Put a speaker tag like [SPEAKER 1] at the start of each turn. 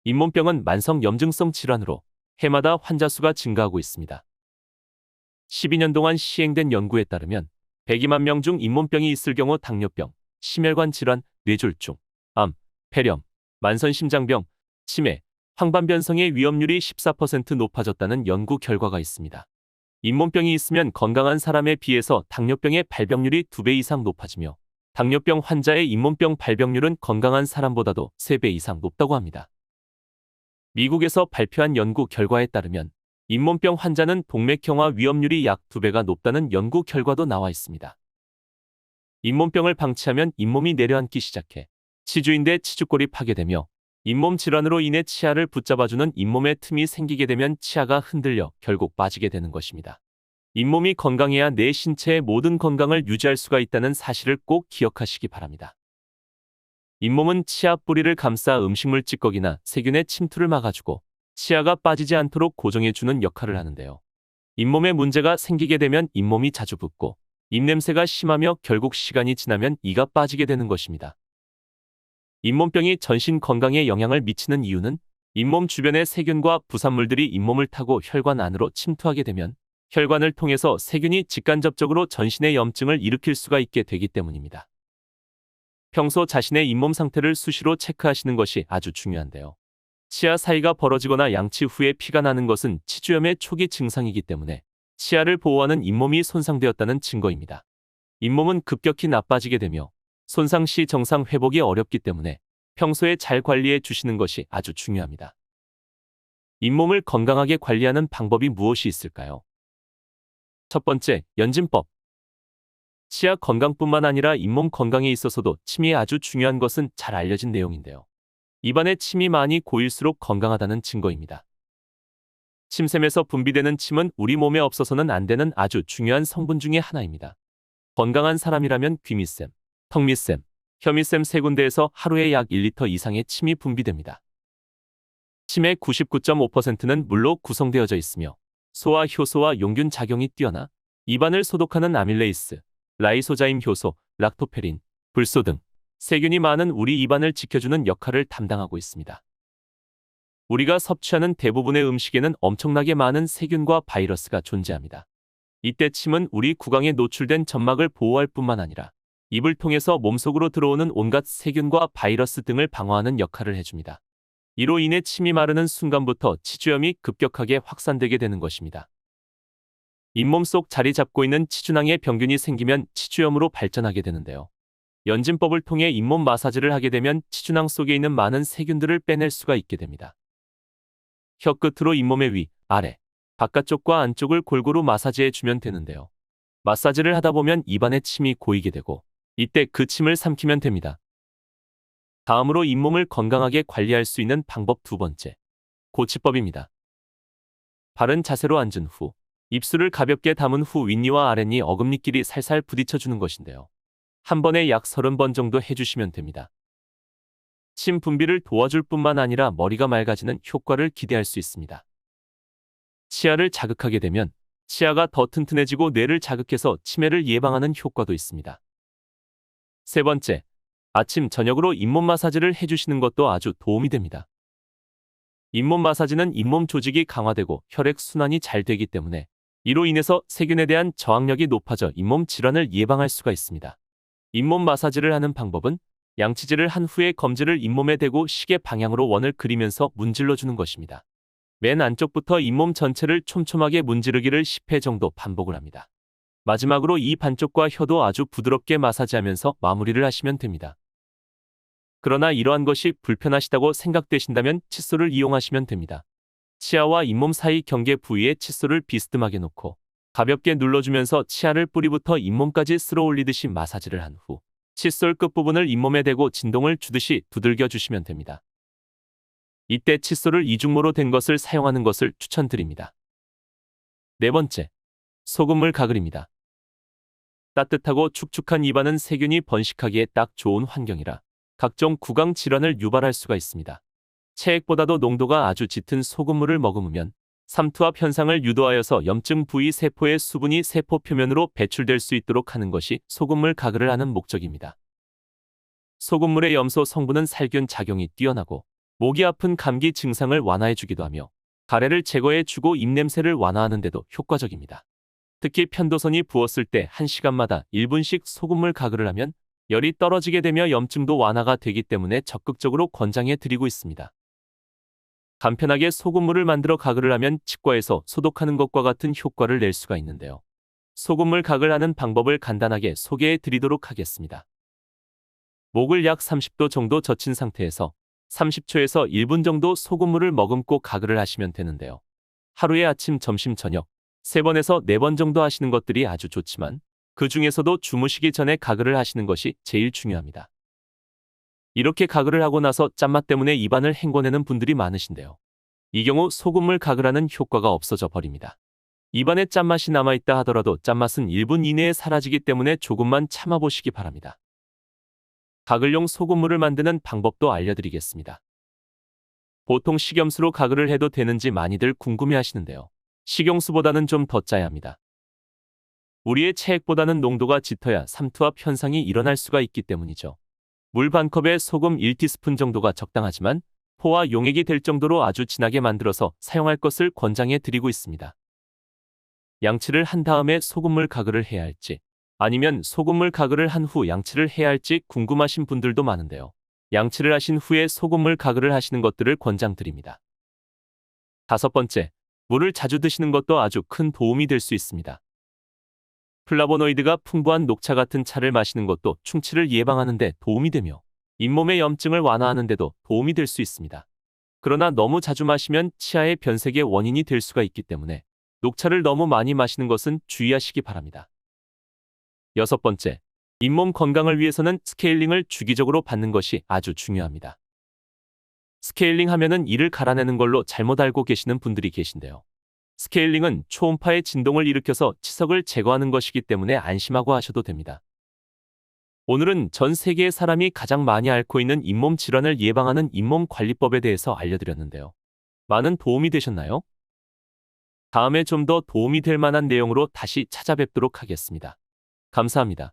[SPEAKER 1] 잇몸병은 만성 염증성 질환으로 해마다 환자 수가 증가하고 있습니다. 12년 동안 시행된 연구에 따르면 102만 명 중 잇몸병이 있을 경우 당뇨병, 심혈관 질환, 뇌졸중, 암, 폐렴, 만선심장병, 치매, 황반변성의 위험률이 14% 높아졌다는 연구 결과가 있습니다. 잇몸병이 있으면 건강한 사람에 비해서 당뇨병의 발병률이 2배 이상 높아지며 당뇨병 환자의 잇몸병 발병률은 건강한 사람보다도 3배 이상 높다고 합니다. 미국에서 발표한 연구 결과에 따르면 잇몸병 환자는 동맥경화 위험률이 약 2배가 높다는 연구 결과도 나와 있습니다. 잇몸병을 방치하면 잇몸이 내려앉기 시작해 치주인대 치주골이 파괴되며 잇몸 질환으로 인해 치아를 붙잡아주는 잇몸의 틈이 생기게 되면 치아가 흔들려 결국 빠지게 되는 것입니다. 잇몸이 건강해야 내 신체의 모든 건강을 유지할 수가 있다는 사실을 꼭 기억하시기 바랍니다. 잇몸은 치아 뿌리를 감싸 음식물 찌꺼기나 세균의 침투를 막아주고 치아가 빠지지 않도록 고정해주는 역할을 하는데요. 잇몸에 문제가 생기게 되면 잇몸이 자주 붓고 입냄새가 심하며 결국 시간이 지나면 이가 빠지게 되는 것입니다. 잇몸병이 전신 건강에 영향을 미치는 이유는 잇몸 주변의 세균과 부산물들이 잇몸을 타고 혈관 안으로 침투하게 되면 혈관을 통해서 세균이 직간접적으로 전신의 염증을 일으킬 수가 있게 되기 때문입니다. 평소 자신의 잇몸 상태를 수시로 체크하시는 것이 아주 중요한데요. 치아 사이가 벌어지거나 양치 후에 피가 나는 것은 치주염의 초기 증상이기 때문에 치아를 보호하는 잇몸이 손상되었다는 증거입니다. 잇몸은 급격히 나빠지게 되며 손상 시 정상 회복이 어렵기 때문에 평소에 잘 관리해 주시는 것이 아주 중요합니다. 잇몸을 건강하게 관리하는 방법이 무엇이 있을까요? 첫 번째, 연진법. 치아 건강뿐만 아니라 잇몸 건강에 있어서도 침이 아주 중요한 것은 잘 알려진 내용인데요. 입안에 침이 많이 고일수록 건강하다는 증거입니다. 침샘에서 분비되는 침은 우리 몸에 없어서는 안 되는 아주 중요한 성분 중의 하나입니다. 건강한 사람이라면 귀밑샘, 턱밑샘, 혀밑샘 세 군데에서 하루에 약 1리터 이상의 침이 분비됩니다. 침의 99.5%는 물로 구성되어져 있으며 소화 효소와 용균 작용이 뛰어나 입안을 소독하는 아밀레이스, 라이소자임 효소, 락토페린, 불소 등 세균이 많은 우리 입안을 지켜주는 역할을 담당하고 있습니다. 우리가 섭취하는 대부분의 음식에는 엄청나게 많은 세균과 바이러스가 존재합니다. 이때 침은 우리 구강에 노출된 점막을 보호할 뿐만 아니라 입을 통해서 몸속으로 들어오는 온갖 세균과 바이러스 등을 방어하는 역할을 해줍니다. 이로 인해 침이 마르는 순간부터 치주염이 급격하게 확산되게 되는 것입니다. 잇몸 속 자리 잡고 있는 치주낭에 병균이 생기면 치주염으로 발전하게 되는데요. 연진법을 통해 잇몸 마사지를 하게 되면 치주낭 속에 있는 많은 세균들을 빼낼 수가 있게 됩니다. 혀 끝으로 잇몸의 위, 아래, 바깥쪽과 안쪽을 골고루 마사지해 주면 되는데요. 마사지를 하다 보면 입안에 침이 고이게 되고 이때 그 침을 삼키면 됩니다. 다음으로 잇몸을 건강하게 관리할 수 있는 방법 두 번째, 고치법입니다. 바른 자세로 앉은 후 입술을 가볍게 담은 후 윗니와 아랫니 어금니끼리 살살 부딪혀주는 것인데요. 한 번에 약 30번 정도 해주시면 됩니다. 침 분비를 도와줄 뿐만 아니라 머리가 맑아지는 효과를 기대할 수 있습니다. 치아를 자극하게 되면 치아가 더 튼튼해지고 뇌를 자극해서 치매를 예방하는 효과도 있습니다. 세 번째, 아침, 저녁으로 잇몸 마사지를 해주시는 것도 아주 도움이 됩니다. 잇몸 마사지는 잇몸 조직이 강화되고 혈액 순환이 잘 되기 때문에 이로 인해서 세균에 대한 저항력이 높아져 잇몸 질환을 예방할 수가 있습니다. 잇몸 마사지를 하는 방법은 양치질을 한 후에 검지를 잇몸에 대고 시계 방향으로 원을 그리면서 문질러주는 것입니다. 맨 안쪽부터 잇몸 전체를 촘촘하게 문지르기를 10회 정도 반복을 합니다. 마지막으로 이 반쪽과 혀도 아주 부드럽게 마사지하면서 마무리를 하시면 됩니다. 그러나 이러한 것이 불편하시다고 생각되신다면 칫솔을 이용하시면 됩니다. 치아와 잇몸 사이 경계 부위에 칫솔을 비스듬하게 놓고 가볍게 눌러주면서 치아를 뿌리부터 잇몸까지 쓸어 올리듯이 마사지를 한 후 칫솔 끝부분을 잇몸에 대고 진동을 주듯이 두들겨 주시면 됩니다. 이때 칫솔을 이중모로 된 것을 사용하는 것을 추천드립니다. 네 번째, 소금물 가글입니다. 따뜻하고 축축한 입안은 세균이 번식하기에 딱 좋은 환경이라 각종 구강 질환을 유발할 수가 있습니다. 체액보다도 농도가 아주 짙은 소금물을 머금으면 삼투압 현상을 유도하여서 염증 부위 세포의 수분이 세포 표면으로 배출될 수 있도록 하는 것이 소금물 가글을 하는 목적입니다. 소금물의 염소 성분은 살균 작용이 뛰어나고 목이 아픈 감기 증상을 완화해주기도 하며 가래를 제거해주고 입냄새를 완화하는 데도 효과적입니다. 특히 편도선이 부었을 때 1시간마다 1분씩 소금물 가글을 하면 열이 떨어지게 되며 염증도 완화가 되기 때문에 적극적으로 권장해 드리고 있습니다. 간편하게 소금물을 만들어 가글을 하면 치과에서 소독하는 것과 같은 효과를 낼 수가 있는데요. 소금물 가글하는 방법을 간단하게 소개해 드리도록 하겠습니다. 목을 약 30도 정도 젖힌 상태에서 30초에서 1분 정도 소금물을 머금고 가글을 하시면 되는데요. 하루에 아침, 점심, 저녁 3번에서 4번 정도 하시는 것들이 아주 좋지만 그 중에서도 주무시기 전에 가글을 하시는 것이 제일 중요합니다. 이렇게 가글을 하고 나서 짠맛 때문에 입안을 헹궈내는 분들이 많으신데요. 이 경우 소금물 가글하는 효과가 없어져 버립니다. 입안에 짠맛이 남아있다 하더라도 짠맛은 1분 이내에 사라지기 때문에 조금만 참아보시기 바랍니다. 가글용 소금물을 만드는 방법도 알려드리겠습니다. 보통 식염수로 가글을 해도 되는지 많이들 궁금해하시는데요. 식용수보다는 좀 더 짜야 합니다. 우리의 체액보다는 농도가 짙어야 삼투압 현상이 일어날 수가 있기 때문이죠. 물 반컵에 소금 1티스푼 정도가 적당하지만 포와 용액이 될 정도로 아주 진하게 만들어서 사용할 것을 권장해 드리고 있습니다. 양치를 한 다음에 소금물 가글을 해야 할지 아니면 소금물 가글을 한 후 양치를 해야 할지 궁금하신 분들도 많은데요. 양치를 하신 후에 소금물 가글을 하시는 것들을 권장드립니다. 5번째, 물을 자주 드시는 것도 아주 큰 도움이 될 수 있습니다. 플라보노이드가 풍부한 녹차 같은 차를 마시는 것도 충치를 예방하는 데 도움이 되며 잇몸의 염증을 완화하는 데도 도움이 될 수 있습니다. 그러나 너무 자주 마시면 치아의 변색의 원인이 될 수가 있기 때문에 녹차를 너무 많이 마시는 것은 주의하시기 바랍니다. 6번째, 잇몸 건강을 위해서는 스케일링을 주기적으로 받는 것이 아주 중요합니다. 스케일링 하면은 이를 갈아내는 걸로 잘못 알고 계시는 분들이 계신데요. 스케일링은 초음파의 진동을 일으켜서 치석을 제거하는 것이기 때문에 안심하고 하셔도 됩니다. 오늘은 전 세계의 사람이 가장 많이 앓고 있는 잇몸 질환을 예방하는 잇몸 관리법에 대해서 알려드렸는데요. 많은 도움이 되셨나요? 다음에 좀 더 도움이 될 만한 내용으로 다시 찾아뵙도록 하겠습니다. 감사합니다.